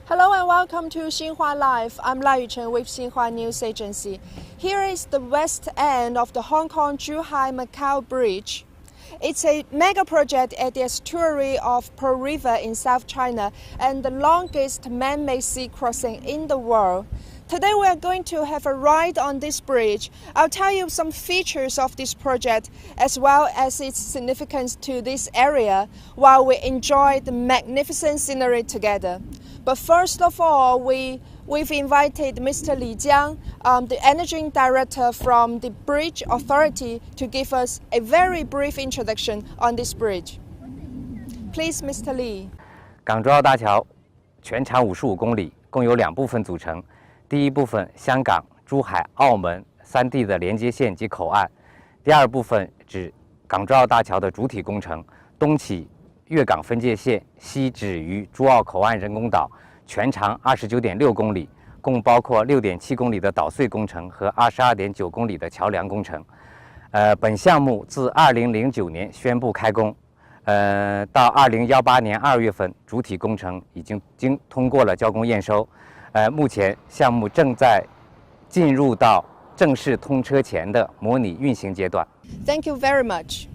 Hello and welcome to Xinhua Live. I'm La Yuchen with Xinhua News Agency. Here is the west end of the Hong Kong-Zhuhai-Macau Bridge. It's a mega project at the estuary of Pearl River in South China and the longest man-made sea crossing in the world. Today we are going to have a ride on this bridge. I'll tell you some features of this project as well as its significance to this area while we enjoy the magnificent scenery together. But first of all, we've invited Mr. Li Jiang, the Energy Director from the Bridge Authority, to give us a very brief introduction on this bridge. Please, Mr. Li. 港珠澳大桥全长55公里，共有2部分组成。第一部分香港、珠海、澳门3地的连接线及口岸；第二部分指港珠澳大桥的主体工程，东起粤港分界线，西止于珠澳口岸人工岛，全长29.6公里，共包括6.7公里的捣碎工程和22.9公里的桥梁工程。本项目自2009年宣布开工，到2018年2月份，主体工程已经通过了交工验收。目前项目正在进入到正式通车前的模拟运行阶段。Thank you very much.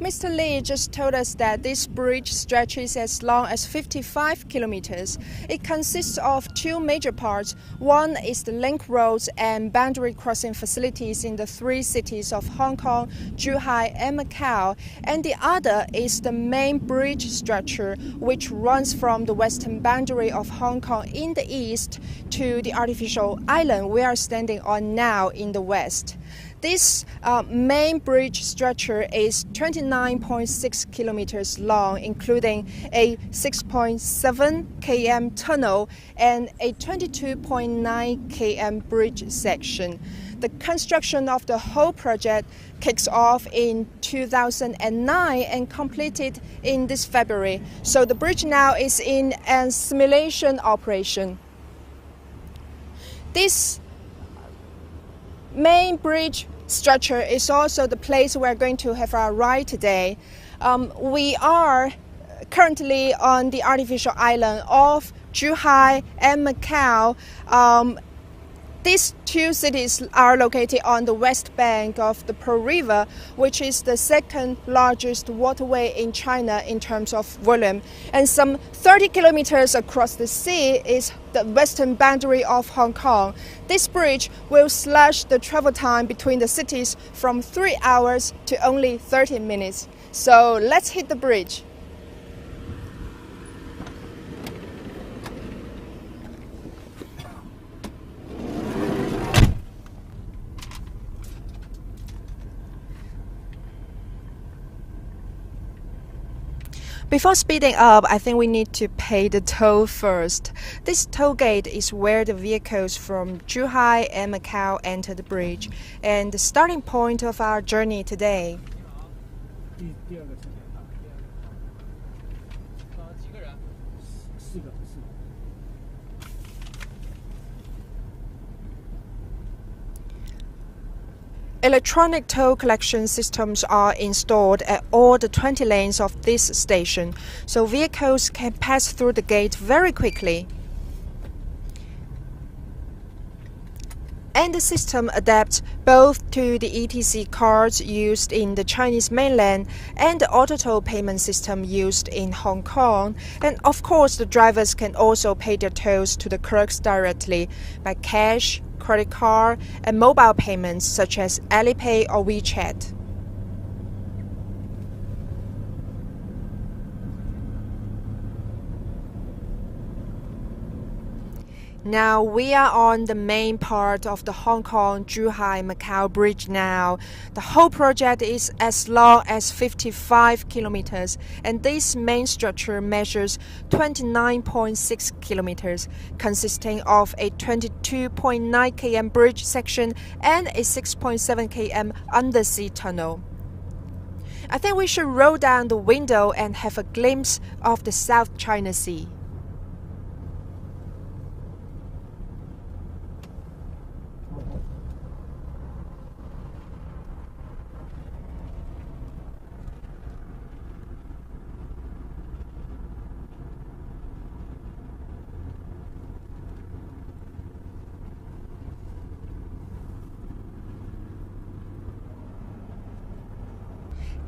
Mr. Li just told us that this bridge stretches as long as 55 kilometers. It consists of 2 major parts. One is the link roads and boundary crossing facilities in the 3 cities of Hong Kong, Zhuhai and Macau, and the other is the main bridge structure which runs from the western boundary of Hong Kong in the east to the artificial island we are standing on now in the west. This main bridge structure is 29.6 kilometers long, including a 6.7 km tunnel and a 22.9 km bridge section. The construction of the whole project kicks off in 2009 and completed in this February. So the bridge now is in a simulation operation. This main bridge structure is also the place we're going to have our ride today. We are currently on the artificial island of Zhuhai and Macau. These 2 cities are located on the west bank of the Pearl River, which is the second largest waterway in China in terms of volume. And some 30 kilometers across the sea is the western boundary of Hong Kong. This bridge will slash the travel time between the cities from 3 hours to only 30 minutes. So let's hit the bridge. Before speeding up, I think we need to pay the toll first. This toll gate is where the vehicles from Zhuhai and Macau enter the bridge, and the starting point of our journey today. Electronic toll collection systems are installed at all the 20 lanes of this station, so vehicles can pass through the gate very quickly. And the system adapts both to the ETC cards used in the Chinese mainland and the auto toll payment system used in Hong Kong. And of course, the drivers can also pay their tolls to the clerks directly by cash, credit card, and mobile payments such as Alipay or WeChat. Now we are on the main part of the Hong Kong-Zhuhai-Macau Bridge now. The whole project is as long as 55 kilometers, and this main structure measures 29.6 kilometers, consisting of a 22.9 km bridge section and a 6.7 km undersea tunnel. I think we should roll down the window and have a glimpse of the South China Sea.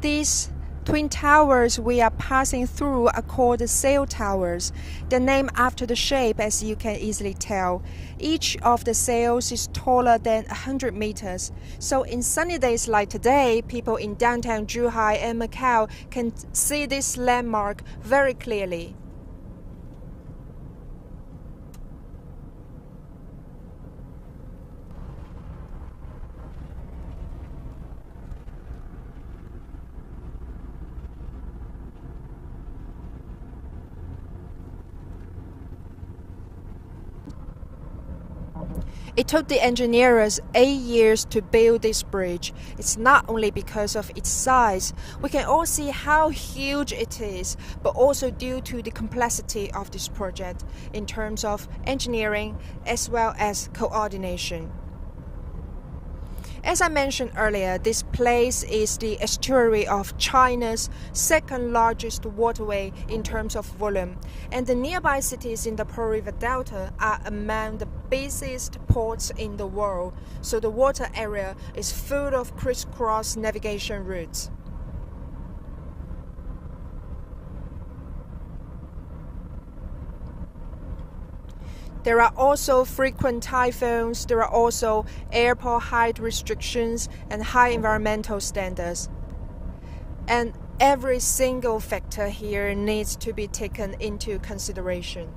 These twin towers we are passing through are called the sail towers. They're named after the shape, as you can easily tell. Each of the sails is taller than 100 meters. So in sunny days like today, people in downtown Zhuhai and Macau can see this landmark very clearly. It took the engineers 8 years to build this bridge. It's not only because of its size. We can all see how huge it is, but also due to the complexity of this project in terms of engineering as well as coordination. As I mentioned earlier, this place is the estuary of China's second largest waterway in terms of volume, and the nearby cities in the Pearl River Delta are among the busiest ports in the world, so the water area is full of crisscross navigation routes. There are also frequent typhoons, there are also airport height restrictions and high environmental standards. And every single factor here needs to be taken into consideration.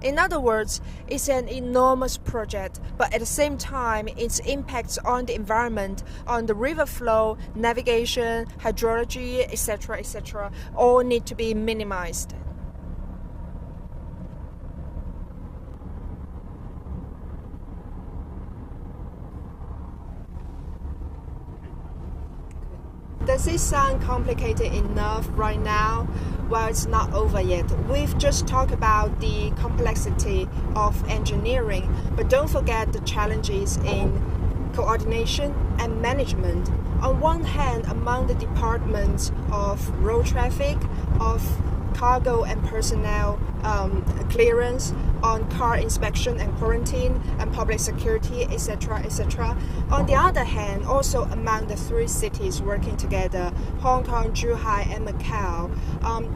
In other words, it's an enormous project, but at the same time, its impacts on the environment, on the river flow, navigation, hydrology, etc., all need to be minimized. Does it sound complicated enough right now? Well, it's not over yet. We've just talked about the complexity of engineering, but don't forget the challenges in coordination and management. On one hand, among the departments of road traffic, of cargo and personnel clearance, on car inspection and quarantine, and public security, etc. On the other hand, also among the three cities working together, Hong Kong, Zhuhai, and Macau,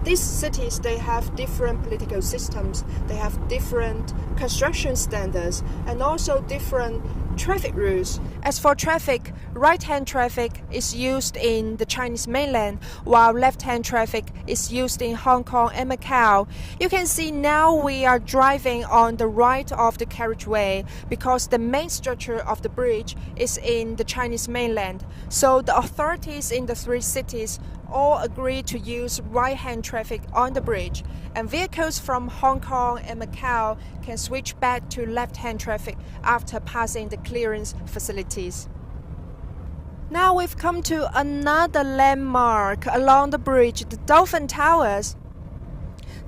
these cities, they have different political systems, they have different construction standards, and also different traffic rules. As for traffic, right-hand traffic is used in the Chinese mainland, while left-hand traffic is used in Hong Kong and Macau. You can see now we are driving on the right of the carriageway because the main structure of the bridge is in the Chinese mainland. So the authorities in the three cities all agree to use right-hand traffic on the bridge, and vehicles from Hong Kong and Macau can switch back to left-hand traffic after passing the clearance facilities. Now we've come to another landmark along the bridge, the Dolphin Towers.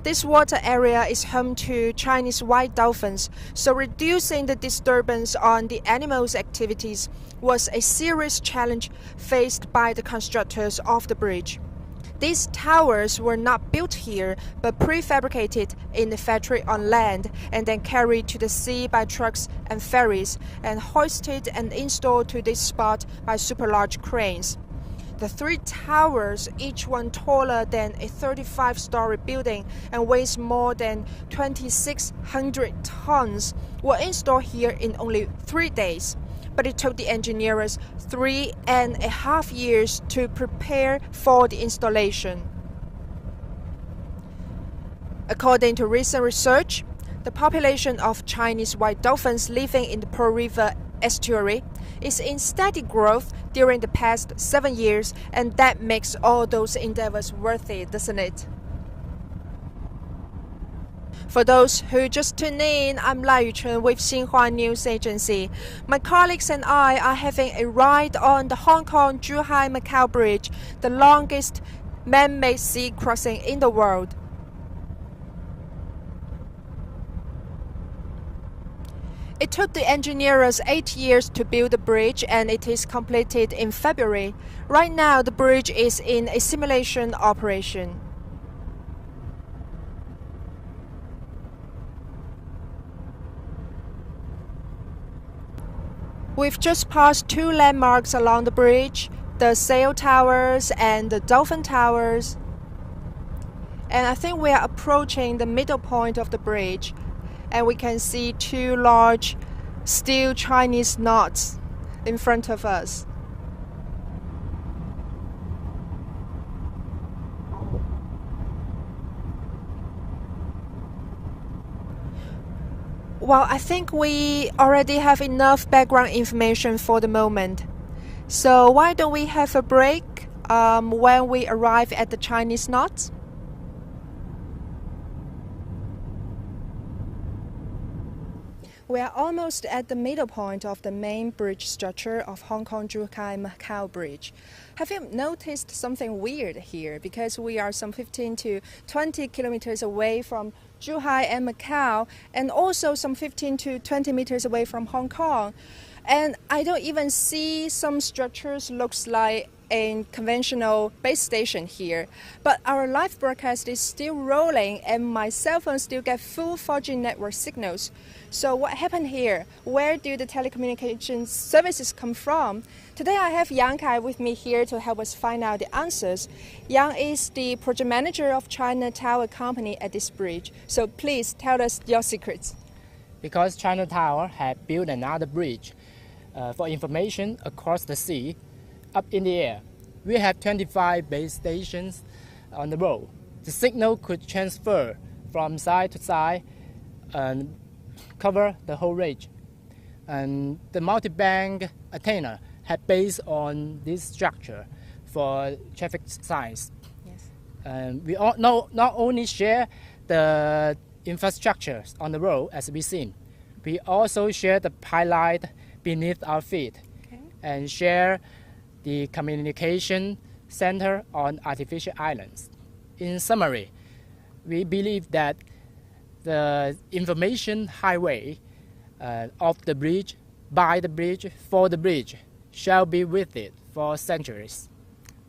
This water area is home to Chinese white dolphins, so reducing the disturbance on the animals' activities was a serious challenge faced by the constructors of the bridge. These towers were not built here, but prefabricated in the factory on land and then carried to the sea by trucks and ferries and hoisted and installed to this spot by super large cranes. The three towers, each one taller than a 35-story building and weighs more than 2,600 tons, were installed here in only 3 days. But it took the engineers 3.5 years to prepare for the installation. According to recent research, the population of Chinese white dolphins living in the Pearl River estuary is in steady growth during the past 7 years, and that makes all those endeavors worth it, doesn't it? For those who just tuned in, I'm Lai Yuchun with Xinhua News Agency. My colleagues and I are having a ride on the Hong Kong-Zhuhai-Macau Bridge, the longest man-made sea crossing in the world. It took the engineers 8 years to build the bridge, and it is completed in February. Right now, the bridge is in a simulation operation. We've just passed 2 landmarks along the bridge. the sail towers and the dolphin towers. And I think we are approaching the middle point of the bridge, and we can see two large steel Chinese knots in front of us. Well, I think we already have enough background information for the moment. So why don't we have a break when we arrive at the Chinese knots? We are almost at the middle point of the main bridge structure of Hong Kong-Zhuhai-Macau Bridge. Have you noticed something weird here? Because we are some 15 to 20 kilometers away from Zhuhai and Macau, and also some 15 to 20 meters away from Hong Kong. And I don't even see some structures looks like a conventional base station here. But our live broadcast is still rolling and my cell phone still get full 4G network signals. So what happened here? Where do the telecommunications services come from? Today I have Yang Kai with me here to help us find out the answers. Yang is the project manager of China Tower Company at this bridge. So please tell us your secrets. Because China Tower had built another bridge for information across the sea, up in the air. We have 25 base stations on the road. The signal could transfer from side to side and cover the whole range. And the multi-band antenna had based on this structure for traffic signs. Yes. And we all not only share the infrastructures on the road as we've seen, we also share the pilot beneath our feet, okay, and share the communication center on artificial islands. In summary, we believe that the information highway of the bridge, by the bridge, for the bridge, shall be with it for centuries.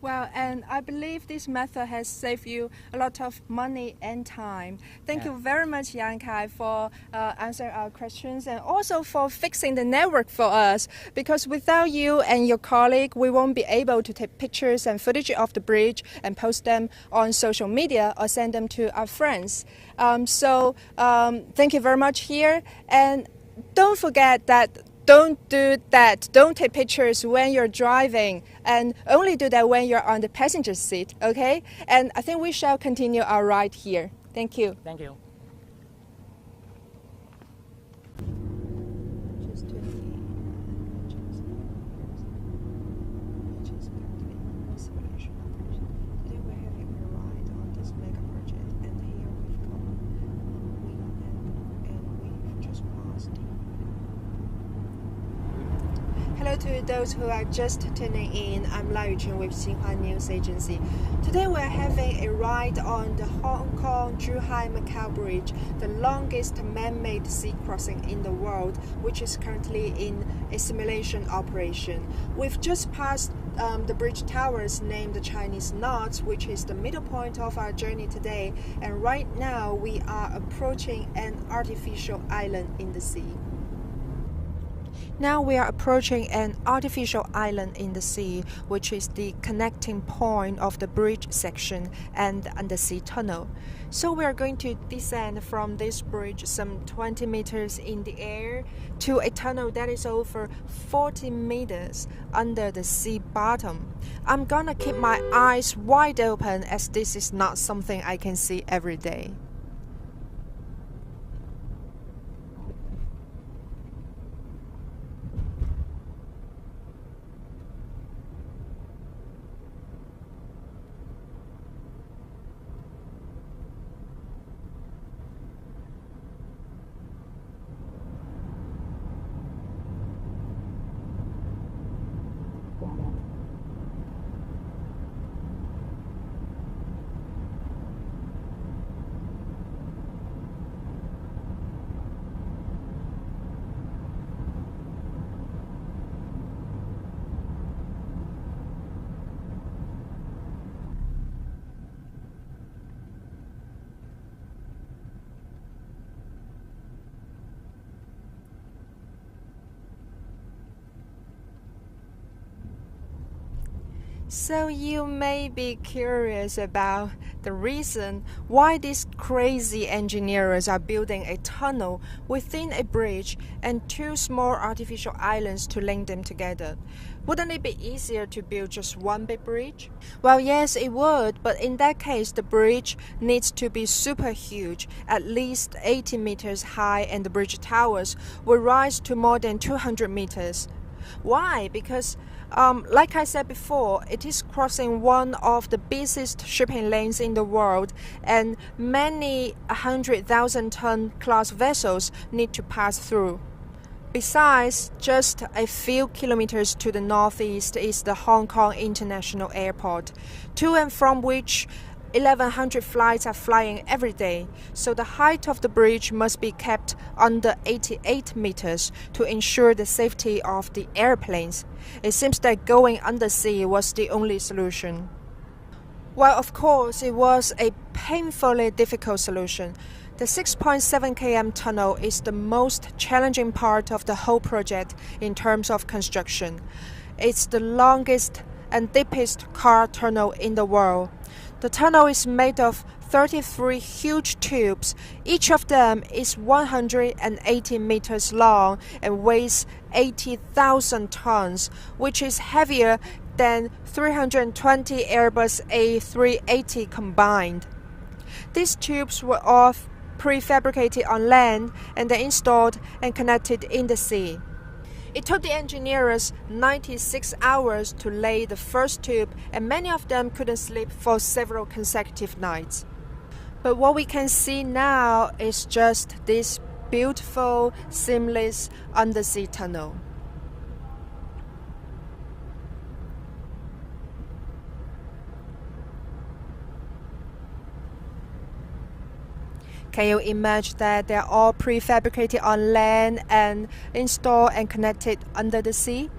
Well, and I believe this method has saved you a lot of money and time. Thank you very much, Yang Kai, for answering our questions and also for fixing the network for us. Because without you and your colleague, we won't be able to take pictures and footage of the bridge and post them on social media or send them to our friends. Thank you very much here. And don't forget that don't do that. Don't take pictures when you're driving, and only do that when you're on the passenger seat, okay? And I think we shall continue our ride here. Thank you. Thank you. Hello to those who are just tuning in. I'm Lai Yuchun with Xinhua News Agency. Today we're having a ride on the Hong Kong-Zhuhai-Macau Bridge, the longest man-made sea crossing in the world, which is currently in a simulation operation. We've just passed the bridge towers named the Chinese Knots, which is the middle point of our journey today. And right now we are approaching an artificial island in the sea. Now we are approaching an artificial island in the sea, which is the connecting point of the bridge section and the undersea tunnel. So we are going to descend from this bridge some 20 meters in the air to a tunnel that is over 40 meters under the sea bottom. I'm gonna keep my eyes wide open as this is not something I can see every day. So you may be curious about the reason why these crazy engineers are building a tunnel within a bridge and two small artificial islands to link them together. Wouldn't it be easier to build just one big bridge? Well, yes, it would, but in that case, the bridge needs to be super huge, at least 80 meters high, and the bridge towers will rise to more than 200 meters. Why? Because like I said before, it is crossing one of the busiest shipping lanes in the world, and many 100,000-ton class vessels need to pass through. Besides, just a few kilometers to the northeast is the Hong Kong International Airport, to and from which 1,100 flights are flying every day, so the height of the bridge must be kept under 88 meters to ensure the safety of the airplanes. It seems that going undersea was the only solution. Well, of course, it was a painfully difficult solution. The 6.7 km tunnel is the most challenging part of the whole project in terms of construction. It's the longest and deepest car tunnel in the world. The tunnel is made of 33 huge tubes. Each of them is 180 meters long and weighs 80,000 tons, which is heavier than 320 Airbus A380 combined. These tubes were all prefabricated on land and then installed and connected in the sea. It took the engineers 96 hours to lay the first tube, and many of them couldn't sleep for several consecutive nights. But what we can see now is just this beautiful, seamless undersea tunnel. Can you imagine that they're all prefabricated on land and installed and connected under the sea?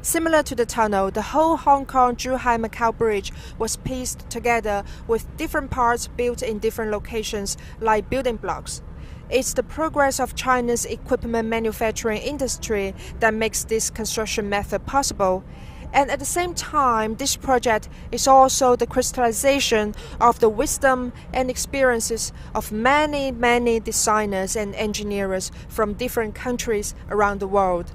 Similar to the tunnel, the whole Hong Kong-Zhuhai-Macau Bridge was pieced together with different parts built in different locations like building blocks. It's the progress of China's equipment manufacturing industry that makes this construction method possible. And at the same time, this project is also the crystallization of the wisdom and experiences of many, many designers and engineers from different countries around the world.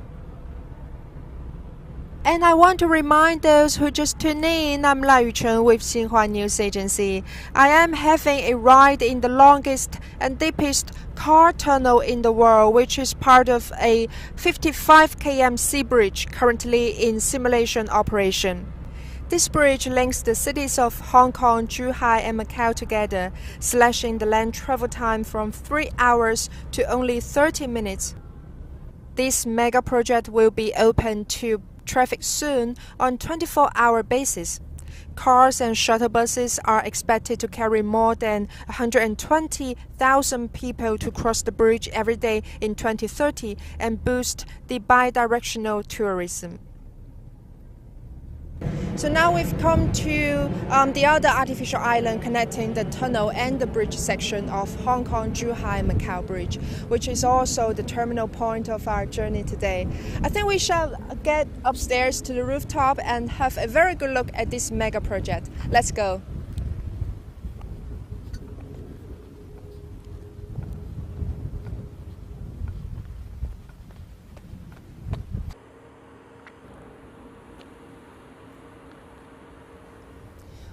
And I want to remind those who just tuned in, I'm La Yucheng with Xinhua News Agency. I am having a ride in the longest and deepest car tunnel in the world, which is part of a 55 km sea bridge currently in simulation operation. This bridge links the cities of Hong Kong, Zhuhai, and Macau together, slashing the land travel time from 3 hours to only 30 minutes. This mega project will be open to traffic soon on 24-hour basis. Cars and shuttle buses are expected to carry more than 120,000 people to cross the bridge every day in 2030 and boost the bi-directional tourism. So now we've come to the other artificial island connecting the tunnel and the bridge section of Hong Kong-Zhuhai-Macau Bridge, which is also the terminal point of our journey today. I think we shall get upstairs to the rooftop and have a very good look at this mega project. Let's go.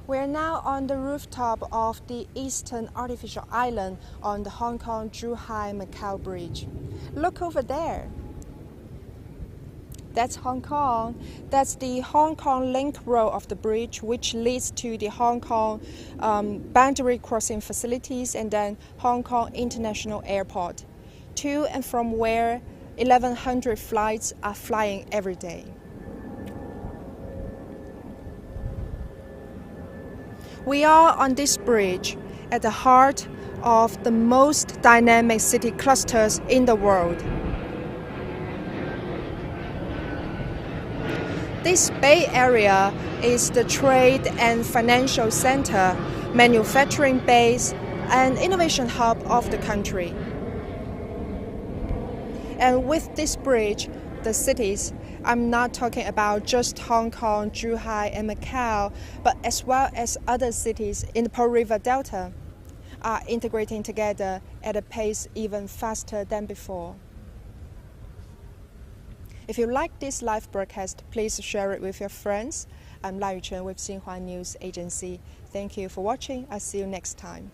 We are now on the rooftop of the eastern artificial island on the Hong Kong-Zhuhai-Macau Bridge. Look over there. That's Hong Kong. That's the Hong Kong Link Road of the bridge, which leads to the Hong Kong boundary crossing facilities and then Hong Kong International Airport, to and from where 1,100 flights are flying every day. We are on this bridge at the heart of the most dynamic city clusters in the world. This Bay Area is the trade and financial center, manufacturing base, and innovation hub of the country. And with this bridge, the cities I'm not talking about just Hong Kong, Zhuhai, and Macau, but as well as other cities in the Pearl River Delta are integrating together at a pace even faster than before. If you like this live broadcast, please share it with your friends. I'm Lai Yuchen with Xinhua News Agency. Thank you for watching. I'll see you next time.